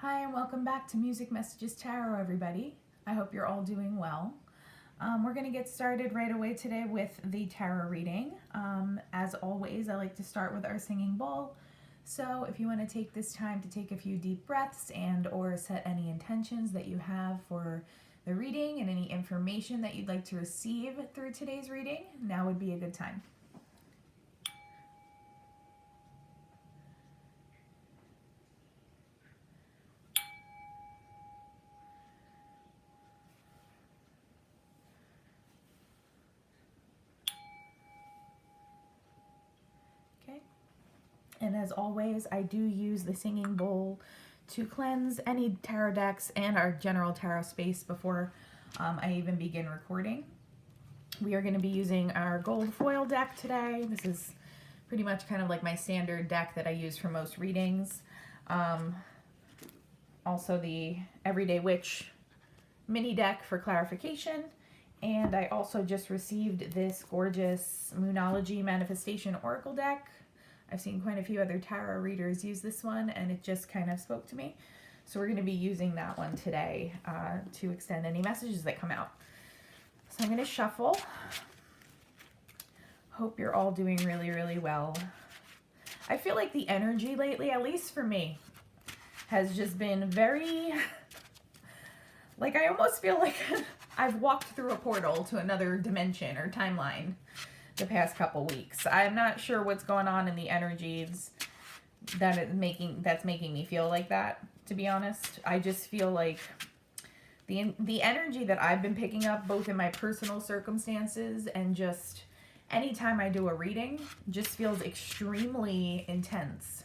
Hi and welcome back to Music Messages Tarot, everybody. I hope you're all doing well. We're going to get started right away today with the tarot reading. As always, I like to start with our singing bowl. So if you want to take this time to take a few deep breaths and or set any intentions that you have for the reading and any information that you'd like to receive through today's reading, now would be a good time. And as always, I do use the singing bowl to cleanse any tarot decks and our general tarot space before I even begin recording. We are going to be using our gold foil deck today. This is pretty much kind of like my standard deck that I use for most readings. Also the Everyday Witch mini deck for clarification. And I also just received this gorgeous Moonology Manifestation Oracle deck. I've seen quite a few other tarot readers use this one, and it just kind of spoke to me. So we're going to be using that one today to extend any messages that come out. So I'm going to shuffle. Hope you're all doing really, really well. I feel like the energy lately, at least for me, has just been very... like I almost feel like I've walked through a portal to another dimension or timeline the past couple weeks. I'm not sure what's going on in the energies that's making me feel like that, to be honest. I just feel like the energy that I've been picking up, both in my personal circumstances and just anytime I do a reading, just feels extremely intense.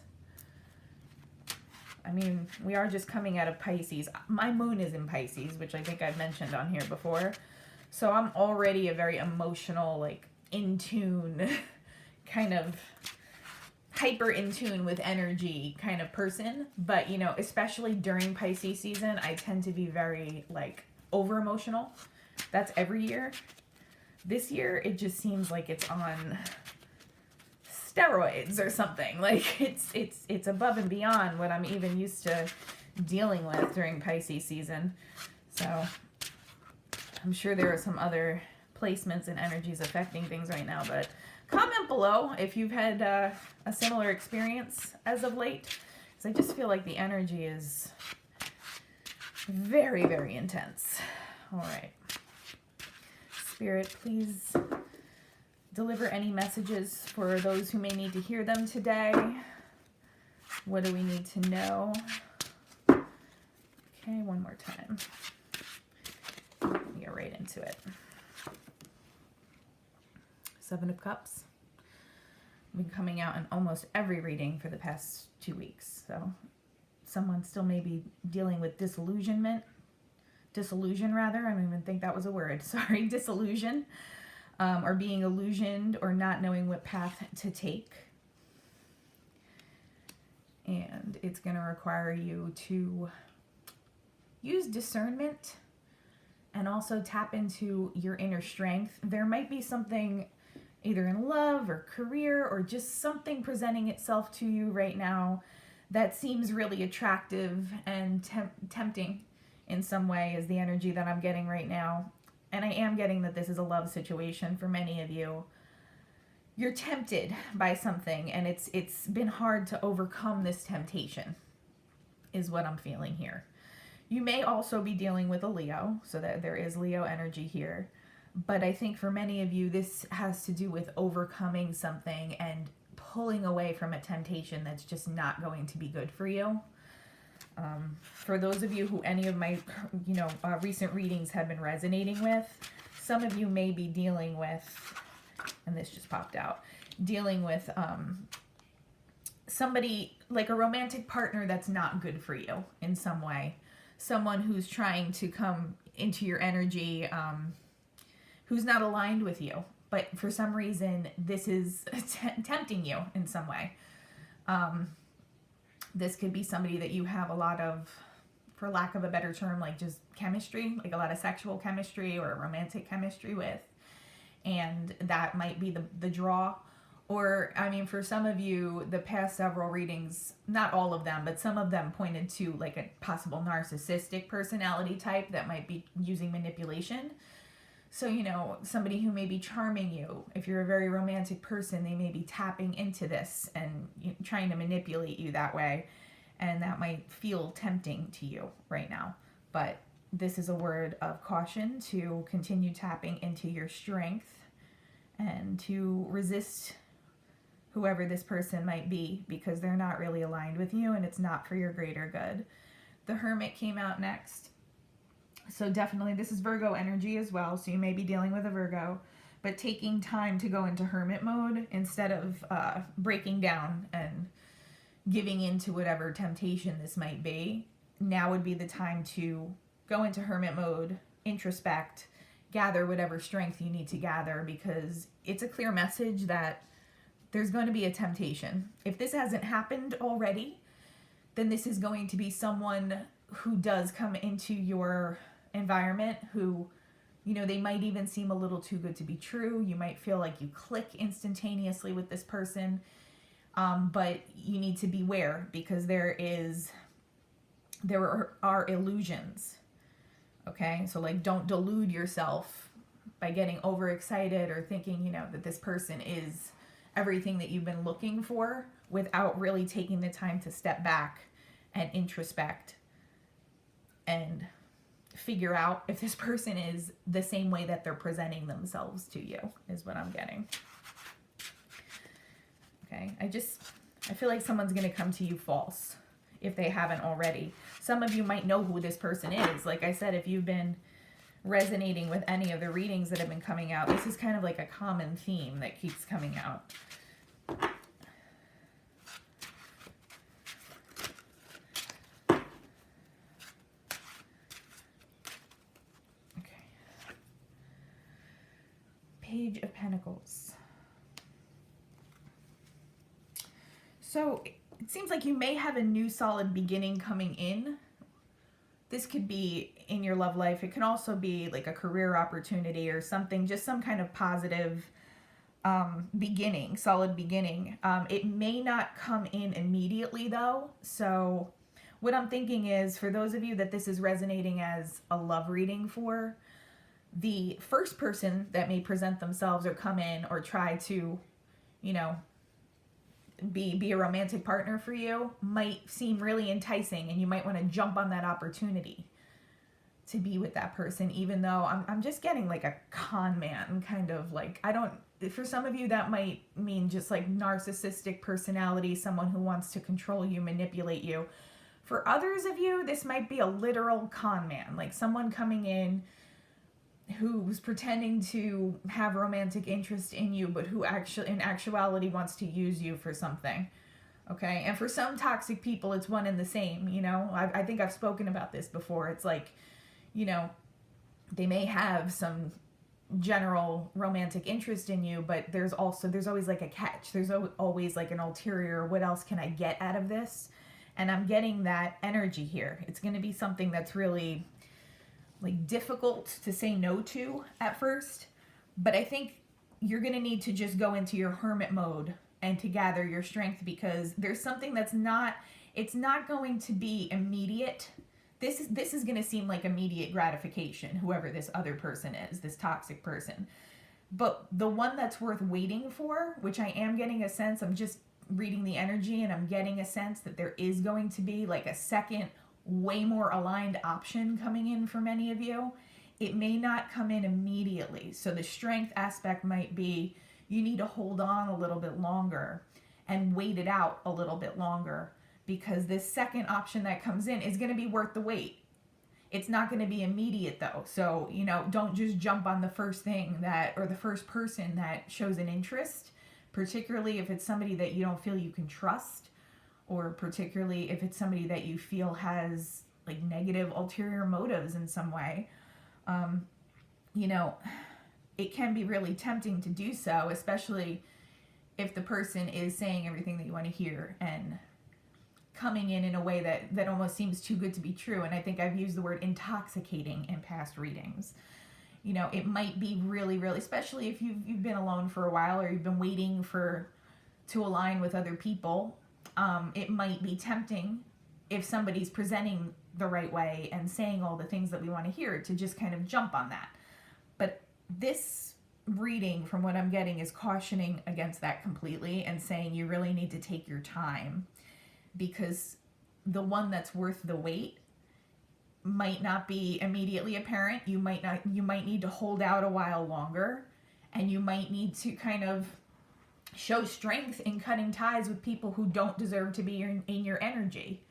I mean, we are just coming out of Pisces. My moon is in Pisces, which I think I've mentioned on here before. So I'm already a very emotional, like, in tune, kind of hyper in tune with energy kind of person. But, you know, especially during Pisces season, I tend to be very, like, over emotional. That's every year. This year, it just seems like it's on steroids or something. Like, it's above and beyond what I'm even used to dealing with during Pisces season. So I'm sure there are some other placements and energies affecting things right now, but comment below if you've had a similar experience as of late, because I just feel like the energy is very, very intense. All right. Spirit, please deliver any messages for those who may need to hear them today. What do we need to know? Okay, one more time. Get right into it. Seven of Cups. I've been coming out in almost every reading for the past 2 weeks. So someone still may be dealing with disillusion rather. I don't even think that was a word. Sorry, disillusion. Or being illusioned or not knowing what path to take. And it's going to require you to use discernment and also tap into your inner strength. There might be something either in love or career or just something presenting itself to you right now that seems really attractive and tempting in some way, is the energy that I'm getting right now. And I am getting that this is a love situation for many of you. You're tempted by something, and it's been hard to overcome this temptation, is what I'm feeling here. You may also be dealing with a Leo, so that there is Leo energy here. But I think for many of you, this has to do with overcoming something and pulling away from a temptation that's just not going to be good for you. For those of you who any of my, recent readings have been resonating with, some of you may be dealing with, and this just popped out, dealing with somebody, like a romantic partner that's not good for you in some way. Someone who's trying to come into your energy, who's not aligned with you, but for some reason this is tempting you in some way. This could be somebody that you have a lot of, for lack of a better term, like just chemistry, like a lot of sexual chemistry or romantic chemistry with. And that might be the draw. Or, I mean, for some of you, the past several readings, not all of them, but some of them pointed to like a possible narcissistic personality type that might be using manipulation. So, you know, somebody who may be charming you, if you're a very romantic person, they may be tapping into this and trying to manipulate you that way. And that might feel tempting to you right now. But this is a word of caution to continue tapping into your strength and to resist whoever this person might be, because they're not really aligned with you and it's not for your greater good. The Hermit came out next. So definitely this is Virgo energy as well. So you may be dealing with a Virgo, but taking time to go into Hermit mode instead of breaking down and giving into whatever temptation this might be. Now would be the time to go into Hermit mode, introspect, gather whatever strength you need to gather, because it's a clear message that there's going to be a temptation. If this hasn't happened already, then this is going to be someone who does come into your environment who, you know, they might even seem a little too good to be true. You might feel like you click instantaneously with this person, but you need to beware, because there are illusions. Okay, so like don't delude yourself by getting overexcited or thinking, you know, that this person is everything that you've been looking for without really taking the time to step back and introspect and figure out if this person is the same way that they're presenting themselves to you, is what I'm getting. Okay, I feel like someone's going to come to you false if they haven't already. Some of you might know who this person is. Like I said, if you've been resonating with any of the readings that have been coming out, this is kind of like a common theme that keeps coming out. Okay. Page of Pentacles. So it seems like you may have a new solid beginning coming in. This could be in your love life. It can also be like a career opportunity or something, just some kind of positive beginning, solid beginning. It may not come in immediately though. So what I'm thinking is, for those of you that this is resonating as a love reading for, the first person that may present themselves or come in or try to, you know, be a romantic partner for you might seem really enticing, and you might want to jump on that opportunity to be with that person, even though I'm just getting like a con man kind of like, for some of you that might mean just like narcissistic personality, someone who wants to control you, manipulate you. For others of you, this might be a literal con man, like someone coming in who's pretending to have romantic interest in you, but who actually, in actuality, wants to use you for something. Okay, and for some toxic people, it's one and the same. You know, I think I've spoken about this before. It's like, you know, they may have some general romantic interest in you, but there's always like a catch. There's always like an ulterior. What else can I get out of this? And I'm getting that energy here. It's going to be something that's really like difficult to say no to at first, but I think you're going to need to just go into your hermit mode and to gather your strength, because there's something it's not going to be immediate. This is going to seem like immediate gratification, whoever this other person is, this toxic person. But the one that's worth waiting for, which I am getting a sense, I'm just reading the energy and I'm getting a sense that there is going to be like a second, way more aligned option coming in for many of you. It may not come in immediately. So the strength aspect might be you need to hold on a little bit longer and wait it out a little bit longer, because this second option that comes in is going to be worth the wait. It's not going to be immediate though. So, you know, don't just jump on the first thing or the first person that shows an interest, particularly if it's somebody that you don't feel you can trust, or particularly if it's somebody that you feel has like negative ulterior motives in some way. You know, it can be really tempting to do so, especially if the person is saying everything that you want to hear and coming in a way that almost seems too good to be true. And I think I've used the word intoxicating in past readings. You know, it might be really, really, especially if you've been alone for a while, or you've been waiting for to align with other people. It might be tempting if somebody's presenting the right way and saying all the things that we want to hear to just kind of jump on that. But this reading, from what I'm getting, is cautioning against that completely and saying you really need to take your time, because the one that's worth the wait might not be immediately apparent. You might need to hold out a while longer, and you might need to kind of show strength in cutting ties with people who don't deserve to be in your energy.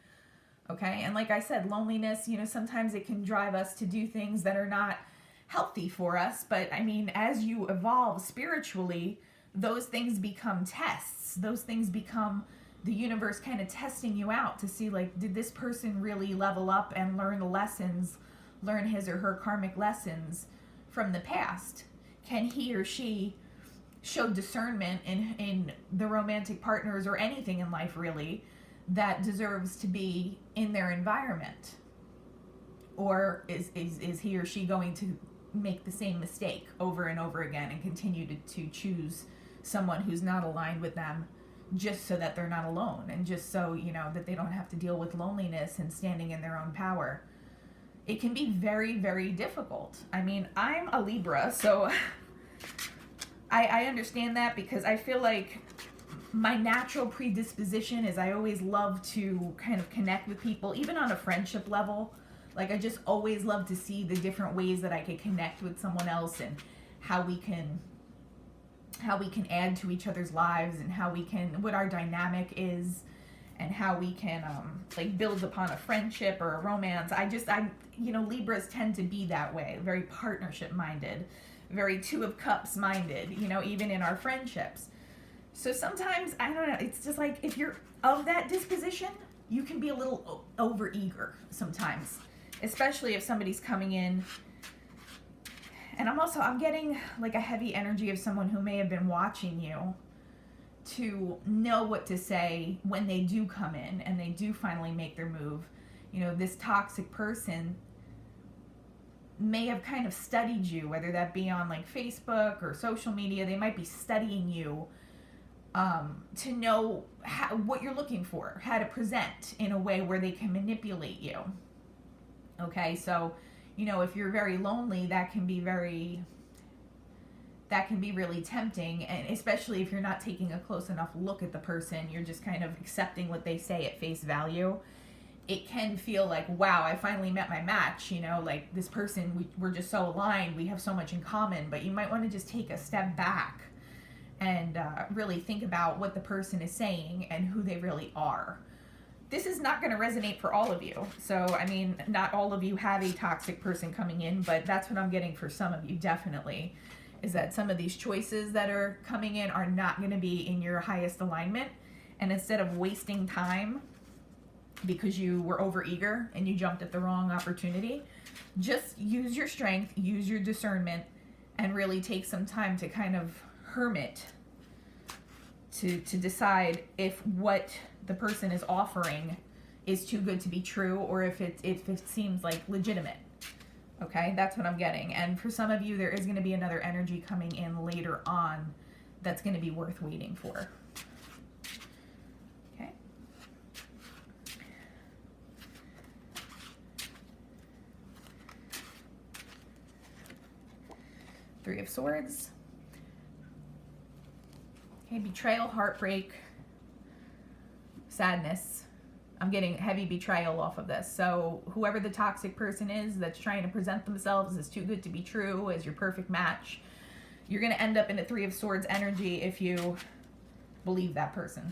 Okay? And like I said, loneliness, sometimes it can drive us to do things that are not healthy for us. But I mean, as you evolve spiritually, those things become tests. Those things become the universe kind of testing you out to see, like, did this person really level up and learn the lessons, learn his or her karmic lessons from the past? Can he or she show discernment in the romantic partners or anything in life really that deserves to be in their environment? Or is he or she going to make the same mistake over and over again and continue to choose someone who's not aligned with them just so that they're not alone, and just so, that they don't have to deal with loneliness and standing in their own power? It can be very, very difficult. I mean, I'm a Libra, so I understand that, because I feel like my natural predisposition is I always love to kind of connect with people, even on a friendship level. Like, I just always love to see the different ways that I could connect with someone else, and how we can add to each other's lives, and what our dynamic is, and how we can build upon a friendship or a romance. Libras tend to be that way, very partnership minded, very Two of Cups minded, even in our friendships. So sometimes, I don't know, it's just like, if you're of that disposition, you can be a little over eager sometimes, especially if somebody's coming in. And I'm getting like a heavy energy of someone who may have been watching you to know what to say when they do come in and they do finally make their move. This toxic person may have kind of studied you, whether that be on like Facebook or social media. They might be studying you to know what you're looking for, how to present in a way where they can manipulate you. Okay, so if you're very lonely, that can be really tempting, and especially if you're not taking a close enough look at the person, you're just kind of accepting what they say at face value. It can feel like, wow, I finally met my match, like this person, we're just so aligned, we have so much in common. But you might want to just take a step back and really think about what the person is saying and who they really are. This is not going to resonate for all of you. So, I mean, not all of you have a toxic person coming in, but that's what I'm getting for some of you, definitely, is that some of these choices that are coming in are not going to be in your highest alignment. And instead of wasting time because you were overeager and you jumped at the wrong opportunity, just use your strength, use your discernment, and really take some time to kind of hermit to decide if what the person is offering is too good to be true, or if it seems like legitimate. Okay, that's what I'm getting. And for some of you, there is going to be another energy coming in later on that's going to be worth waiting for. Okay. Three of Swords. Okay, betrayal, heartbreak, sadness. I'm getting heavy betrayal off of this. So whoever the toxic person is that's trying to present themselves as too good to be true, as your perfect match, you're going to end up in a Three of Swords energy if you believe that person.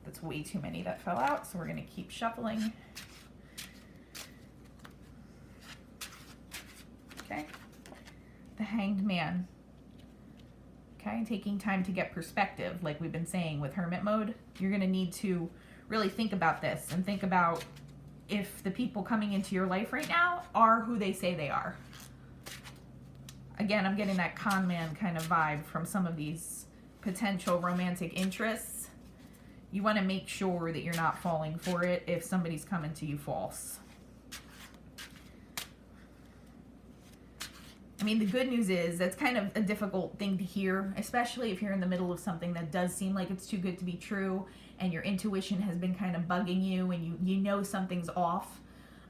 That's way too many that fell out, so we're going to keep shuffling. Okay. The Hanged Man. Okay, taking time to get perspective, like we've been saying with hermit mode. You're going to need to really think about this and think about if the people coming into your life right now are who they say they are. Again, I'm getting that con man kind of vibe from some of these potential romantic interests. You want to make sure that you're not falling for it if somebody's coming to you false. I mean, the good news is that's kind of a difficult thing to hear, especially if you're in the middle of something that does seem like it's too good to be true and your intuition has been kind of bugging you and you know something's off.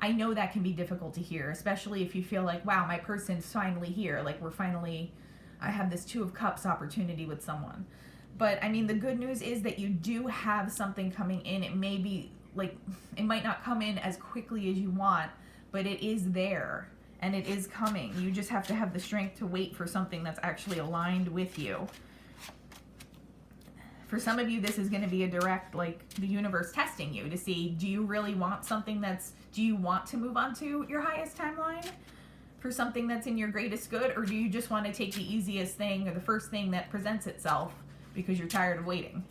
I know that can be difficult to hear, especially if you feel like, wow, my person's finally here. Like I have this Two of Cups opportunity with someone. But I mean, the good news is that you do have something coming in. It may be like, it might not come in as quickly as you want, but it is there and it is coming. You just have to have the strength to wait for something that's actually aligned with you. For some of you, this is going to be a direct, like, the universe testing you to see, do you really want something do you want to move on to your highest timeline for something that's in your greatest good, or do you just want to take the easiest thing or the first thing that presents itself because you're tired of waiting?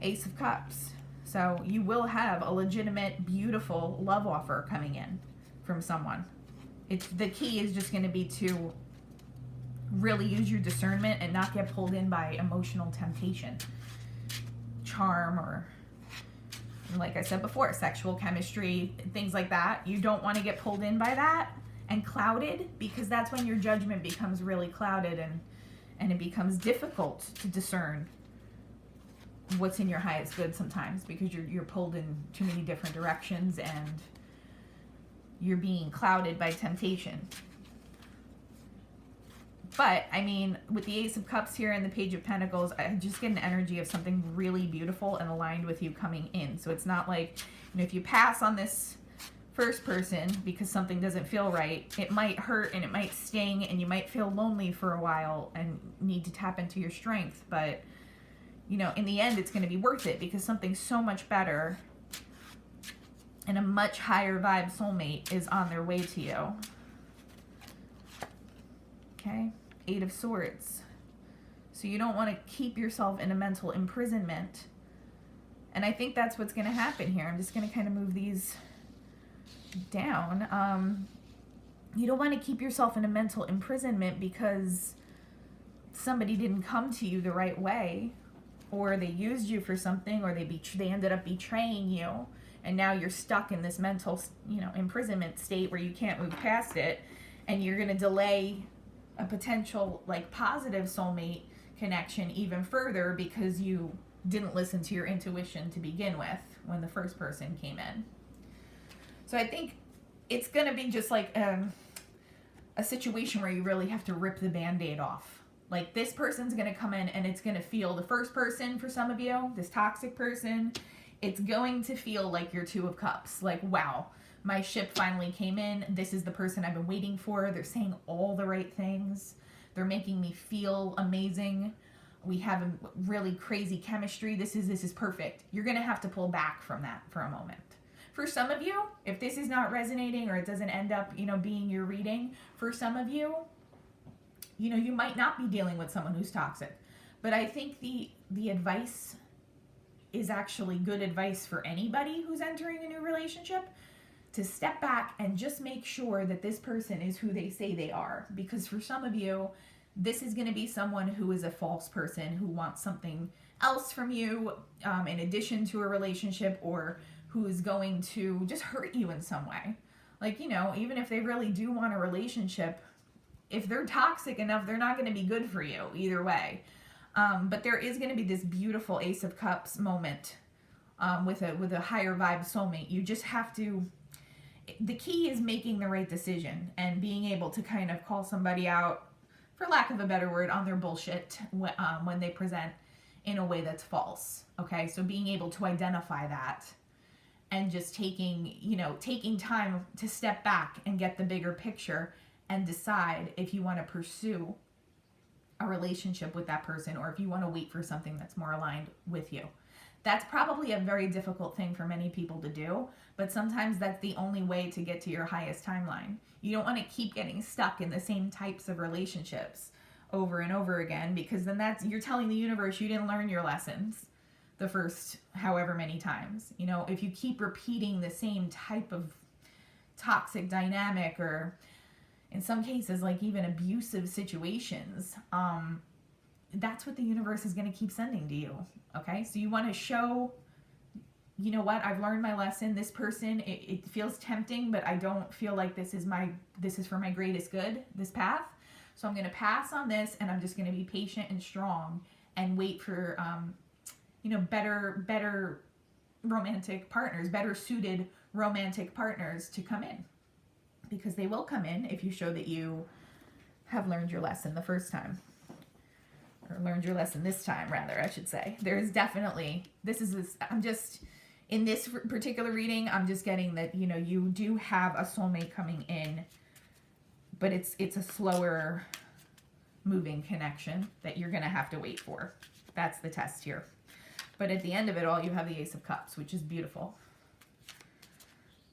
Ace of Cups. So you will have a legitimate, beautiful love offer coming in from someone. The key is just going to be to really use your discernment and not get pulled in by emotional temptation, charm, or, like I said before, sexual chemistry, things like that. You don't want to get pulled in by that and clouded, because that's when your judgment becomes really clouded and it becomes difficult to discern what's in your highest good sometimes, because you're pulled in too many different directions and you're being clouded by temptation. But, I mean, with the Ace of Cups here and the Page of Pentacles, I just get an energy of something really beautiful and aligned with you coming in. So it's not like, if you pass on this first person because something doesn't feel right, it might hurt and it might sting and you might feel lonely for a while and need to tap into your strength. But, in the end, it's going to be worth it because something so much better and a much higher vibe soulmate is on their way to you. Okay, Eight of Swords. So you don't want to keep yourself in a mental imprisonment. And I think that's what's going to happen here. I'm just going to kind of move these down. You don't want to keep yourself in a mental imprisonment because somebody didn't come to you the right way, or they used you for something, or they ended up betraying you, and now you're stuck in this mental, imprisonment state where you can't move past it, and you're going to delay a potential, like, positive soulmate connection even further because you didn't listen to your intuition to begin with when the first person came in. So I think it's going to be just like a situation where you really have to rip the Band-Aid off. Like, this person's going to come in and it's going to feel, the first person for some of you, this toxic person, it's going to feel like your Two of Cups. Like, wow, my ship finally came in. This is the person I've been waiting for. They're saying all the right things. They're making me feel amazing. We have a really crazy chemistry. This is perfect. You're going to have to pull back from that for a moment. For some of you, if this is not resonating or it doesn't end up, being your reading, for some of you, you might not be dealing with someone who's toxic. But I think the advice is actually good advice for anybody who's entering a new relationship, to step back and just make sure that this person is who they say they are. Because for some of you, this is going to be someone who is a false person who wants something else from you in addition to a relationship, or who is going to just hurt you in some way. Like, even if they really do want a relationship, if they're toxic enough, they're not going to be good for you either way. But there is going to be this beautiful Ace of Cups moment with a higher vibe soulmate. You just have to, the key is making the right decision and being able to kind of call somebody out, for lack of a better word, on their bullshit when they present in a way that's false. Okay, so being able to identify that and just taking time to step back and get the bigger picture and decide if you want to pursue a relationship with that person or if you want to wait for something that's more aligned with you. That's probably a very difficult thing for many people to do, but sometimes that's the only way to get to your highest timeline. You don't want to keep getting stuck in the same types of relationships over and over again, because then you're telling the universe you didn't learn your lessons the first however many times. If you keep repeating the same type of toxic dynamic, or in some cases, like even abusive situations, that's what the universe is going to keep sending to you. Okay, so you want to show you know what, I've learned my lesson. This person, it feels tempting, but I don't feel like this is for my greatest good, this path. So I'm going to pass on this, and I'm just going to be patient and strong and wait for, better romantic partners, better suited romantic partners to come in, because they will come in if you show that you have learned your lesson the first time, or learned your lesson this time, rather, I should say. There is definitely, in this particular reading, I'm just getting that, you do have a soulmate coming in, but it's a slower moving connection that you're going to have to wait for. That's the test here. But at the end of it all, you have the Ace of Cups, which is beautiful.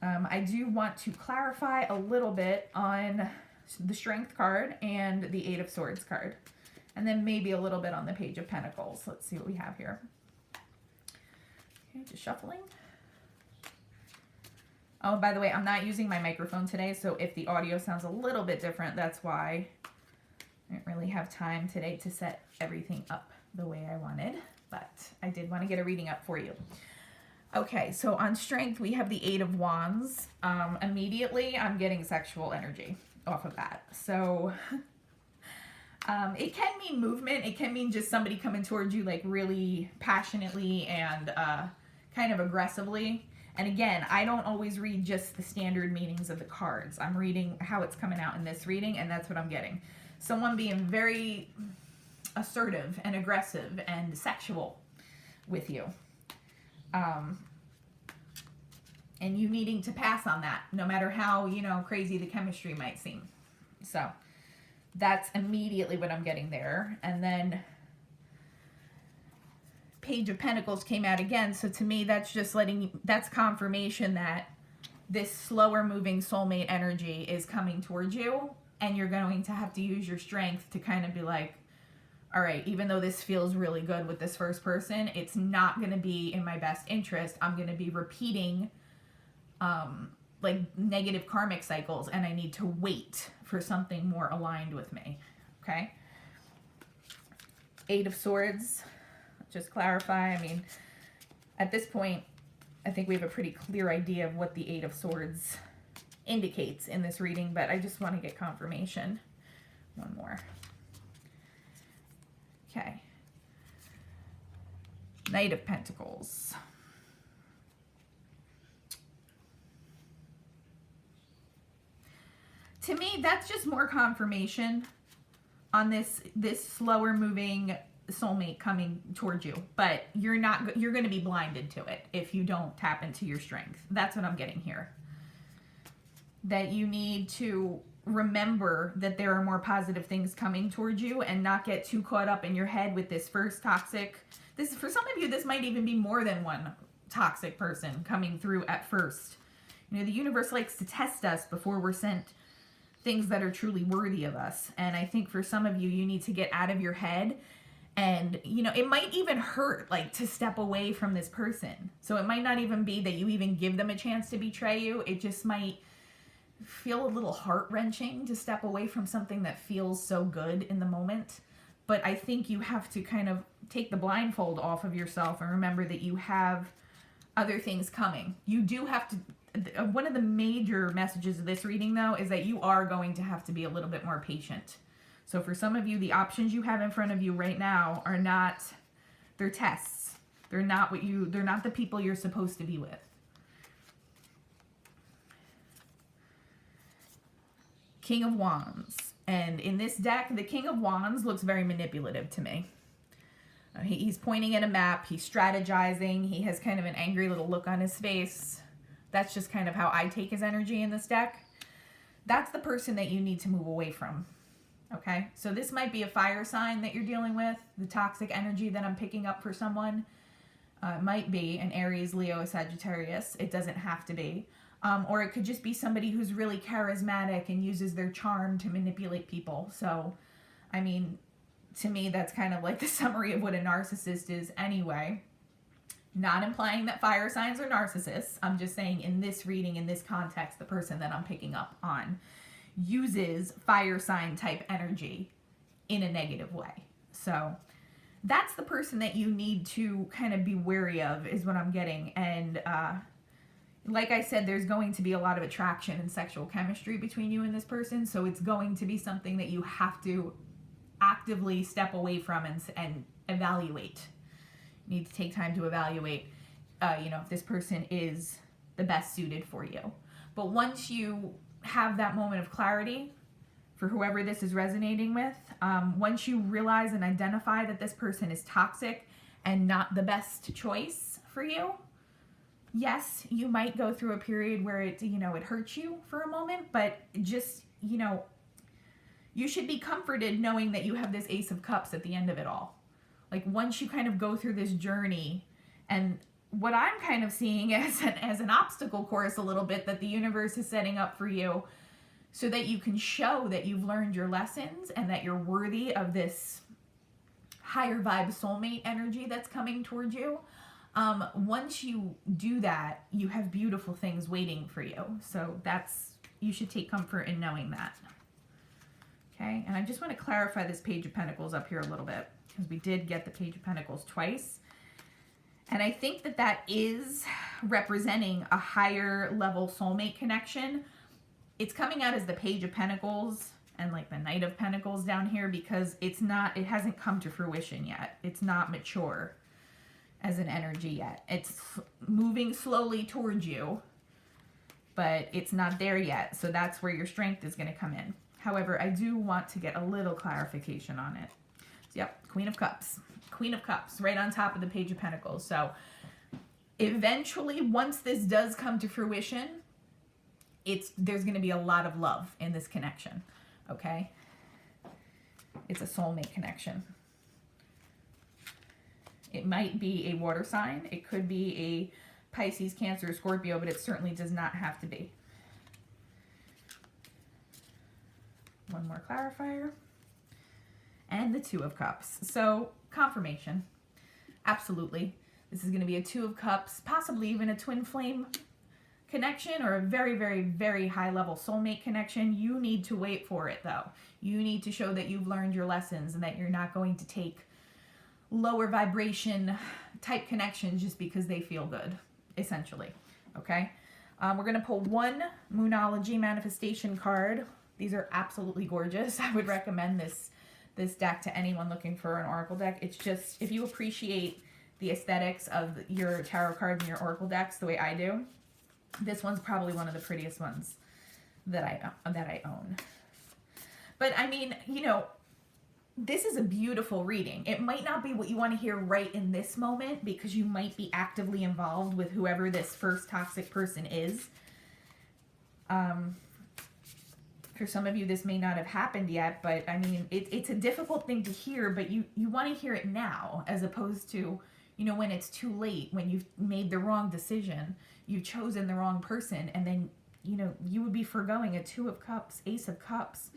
I do want to clarify a little bit on the Strength card and the Eight of Swords card. And then maybe a little bit on the Page of Pentacles. Let's see what we have here. Okay, just shuffling. Oh, by the way, I'm not using my microphone today, so if the audio sounds a little bit different, that's why. I didn't really have time today to set everything up the way I wanted, but I did want to get a reading up for you. Okay, so on Strength, we have the Eight of Wands. Immediately, I'm getting sexual energy off of that. So it can mean movement. It can mean just somebody coming towards you like really passionately and kind of aggressively. And again, I don't always read just the standard meanings of the cards. I'm reading how it's coming out in this reading, and that's what I'm getting. Someone being very assertive and aggressive and sexual with you. And you needing to pass on that, no matter how, crazy the chemistry might seem. So that's immediately what I'm getting there. And then Page of Pentacles came out again. So to me, that's just that's confirmation that this slower moving soulmate energy is coming towards you, and you're going to have to use your strength to kind of be like, all right, even though this feels really good with this first person, it's not going to be in my best interest. I'm going to be repeating like negative karmic cycles, and I need to wait for something more aligned with me. Okay. Eight of Swords. Just clarify. I mean, at this point, I think we have a pretty clear idea of what the Eight of Swords indicates in this reading, but I just want to get confirmation. One more. Okay. Knight of Pentacles. To me, that's just more confirmation on this slower moving soulmate coming towards you, but you're going to be blinded to it if you don't tap into your strength. That's what I'm getting here. That you need to remember that there are more positive things coming towards you, and not get too caught up in your head with this first toxic. This, for some of you, this might even be more than one toxic person coming through at first. The universe likes to test us before we're sent things that are truly worthy of us. And I think for some of you, you need to get out of your head. And, it might even hurt, like, to step away from this person. So it might not even be that you even give them a chance to betray you. It just might feel a little heart-wrenching to step away from something that feels so good in the moment. But I think you have to kind of take the blindfold off of yourself and remember that you have other things coming. You do have to... One of the major messages of this reading, though, is that you are going to have to be a little bit more patient. So for some of you, the options you have in front of you right now are not, they're tests. They're not the people you're supposed to be with. King of Wands. And in this deck, the King of Wands looks very manipulative to me. He's pointing at a map. He's strategizing. He has kind of an angry little look on his face. That's just kind of how I take his energy in this deck. That's the person that you need to move away from. Okay, so this might be a fire sign that you're dealing with. The toxic energy that I'm picking up for someone might be an Aries, Leo, Sagittarius. It doesn't have to be. Or it could just be somebody who's really charismatic and uses their charm to manipulate people. So, I mean, to me, that's kind of like the summary of what a narcissist is anyway. Not implying that fire signs are narcissists. I'm just saying in this reading, in this context, the person that I'm picking up on uses fire sign type energy in a negative way. So that's the person that you need to kind of be wary of, is what I'm getting. And like I said, there's going to be a lot of attraction and sexual chemistry between you and this person, so it's going to be something that you have to actively step away from and evaluate. You need to take time to evaluate, if this person is the best suited for you. But once you have that moment of clarity, for whoever this is resonating with, once you realize and identify that this person is toxic and not the best choice for you, yes, you might go through a period where it hurts you for a moment, but just, you should be comforted knowing that you have this Ace of Cups at the end of it all. Like, once you kind of go through this journey, and what I'm kind of seeing as an obstacle course a little bit that the universe is setting up for you, so that you can show that you've learned your lessons and that you're worthy of this higher vibe soulmate energy that's coming towards you. Once you do that, you have beautiful things waiting for you. So you should take comfort in knowing that. Okay, and I just want to clarify this Page of Pentacles up here a little bit, because we did get the Page of Pentacles twice. And I think that is representing a higher level soulmate connection. It's coming out as the Page of Pentacles and like the Knight of Pentacles down here, because it hasn't come to fruition yet. It's not mature as an energy yet. It's moving slowly towards you, but it's not there yet. So that's where your strength is going to come in. However, I do want to get a little clarification on it. So, yep, Queen of Cups. Queen of Cups, right on top of the Page of Pentacles. So eventually, once this does come to fruition, there's going to be a lot of love in this connection, okay? It's a soulmate connection. It might be a water sign. It could be a Pisces, Cancer, Scorpio, but it certainly does not have to be. One more clarifier. And the Two of Cups. So, confirmation. Absolutely. This is going to be a Two of Cups, possibly even a twin flame connection, or a very, very, very high level soulmate connection. You need to wait for it, though. You need to show that you've learned your lessons and that you're not going to take lower vibration type connections just because they feel good, essentially. Okay? We're going to pull one Moonology manifestation card. These are absolutely gorgeous. I would recommend this deck to anyone looking for an oracle deck. It's just, if you appreciate the aesthetics of your tarot cards and your oracle decks the way I do, this one's probably one of the prettiest ones that I own. But I mean, this is a beautiful reading. It might not be what you want to hear right in this moment, because you might be actively involved with whoever this first toxic person is. For some of you, this may not have happened yet, but I mean, it's a difficult thing to hear, but you want to hear it now, as opposed to, when it's too late, when you've made the wrong decision, you've chosen the wrong person, and then, you would be foregoing a Two of Cups, Ace of Cups,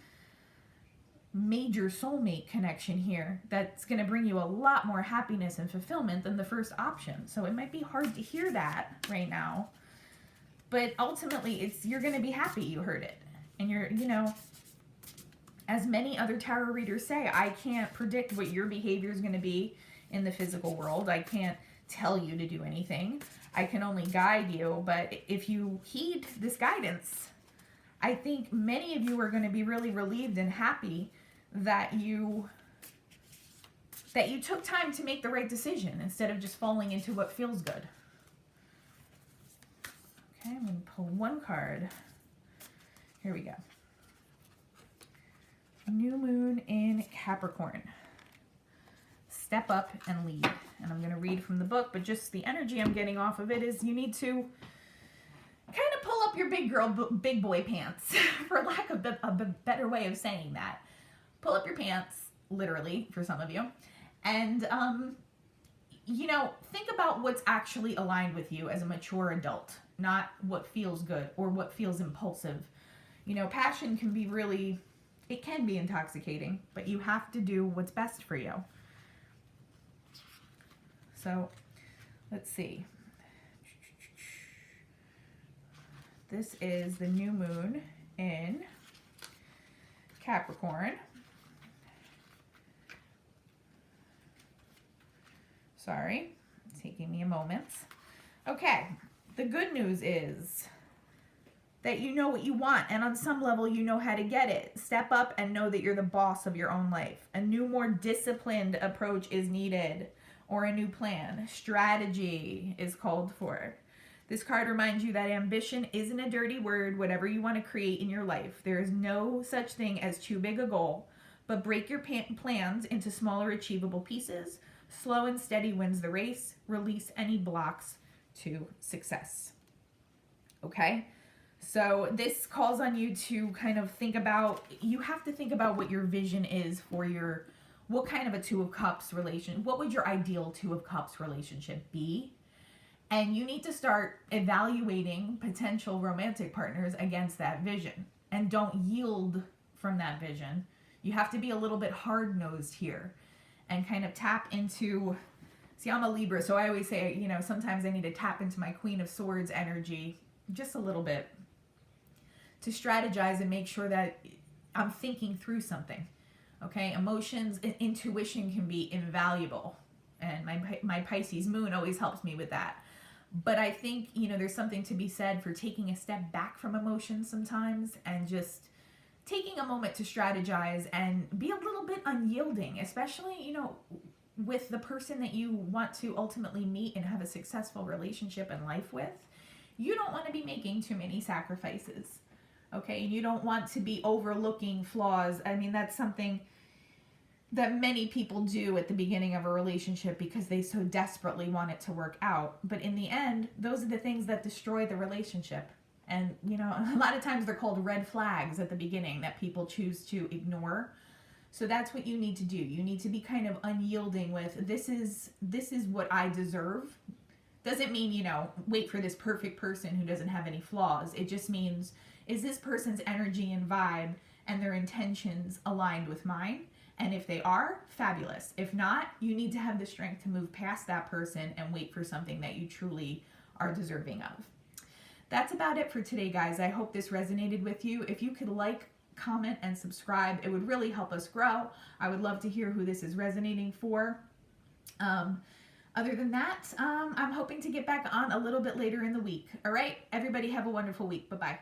major soulmate connection here that's going to bring you a lot more happiness and fulfillment than the first option. So it might be hard to hear that right now, but ultimately you're going to be happy you heard it. And you're, as many other tarot readers say, I can't predict what your behavior is going to be in the physical world. I can't tell you to do anything. I can only guide you. But if you heed this guidance, I think many of you are going to be really relieved and happy that you took time to make the right decision instead of just falling into what feels good. Okay, I'm going to pull one card. Here we go. New moon in Capricorn. Step up and lead. And I'm going to read from the book, but just the energy I'm getting off of it is you need to kind of pull up your big boy pants, for lack of a better way of saying that. Pull up your pants, literally, for some of you. And, think about what's actually aligned with you as a mature adult, not what feels good or what feels impulsive. Passion can be it can be intoxicating, but you have to do what's best for you. So, let's see. This is the new moon in Capricorn. Sorry, it's taking me a moment. Okay, the good news is that you know what you want, and on some level you know how to get it. Step up and know that you're the boss of your own life. A new, more disciplined approach is needed, or a new plan. Strategy is called for. This card reminds you that ambition isn't a dirty word. Whatever you want to create in your life, there is no such thing as too big a goal, but break your plans into smaller, achievable pieces. Slow and steady wins the race. Release any blocks to success. Okay? So this calls on you to kind of think about, you have to think about what your vision is for your, what kind of a Two of Cups relation, what would your ideal Two of Cups relationship be? And you need to start evaluating potential romantic partners against that vision. And don't yield from that vision. You have to be a little bit hard-nosed here and kind of tap into, see, I'm a Libra, so I always say, you know, sometimes I need to tap into my Queen of Swords energy just a little bit to strategize and make sure that I'm thinking through something. Okay, emotions and intuition can be invaluable, and my Pisces moon always helps me with that. But I think, you know, there's something to be said for taking a step back from emotions sometimes and just taking a moment to strategize and be a little bit unyielding, especially, you know, with the person that you want to ultimately meet and have a successful relationship and life with. You don't want to be making too many sacrifices. Okay, you don't want to be overlooking flaws. I mean, that's something that many people do at the beginning of a relationship because they so desperately want it to work out. But in the end, those are the things that destroy the relationship. And, you know, a lot of times they're called red flags at the beginning that people choose to ignore. So that's what you need to do. You need to be kind of unyielding with, this is what I deserve. Doesn't mean, you know, wait for this perfect person who doesn't have any flaws. It just means, is this person's energy and vibe and their intentions aligned with mine? And if they are, fabulous. If not, you need to have the strength to move past that person and wait for something that you truly are deserving of. That's about it for today, guys. I hope this resonated with you. If you could like, comment, and subscribe, it would really help us grow. I would love to hear who this is resonating for. Other than that, I'm hoping to get back on a little bit later in the week. All right, everybody have a wonderful week. Bye-bye.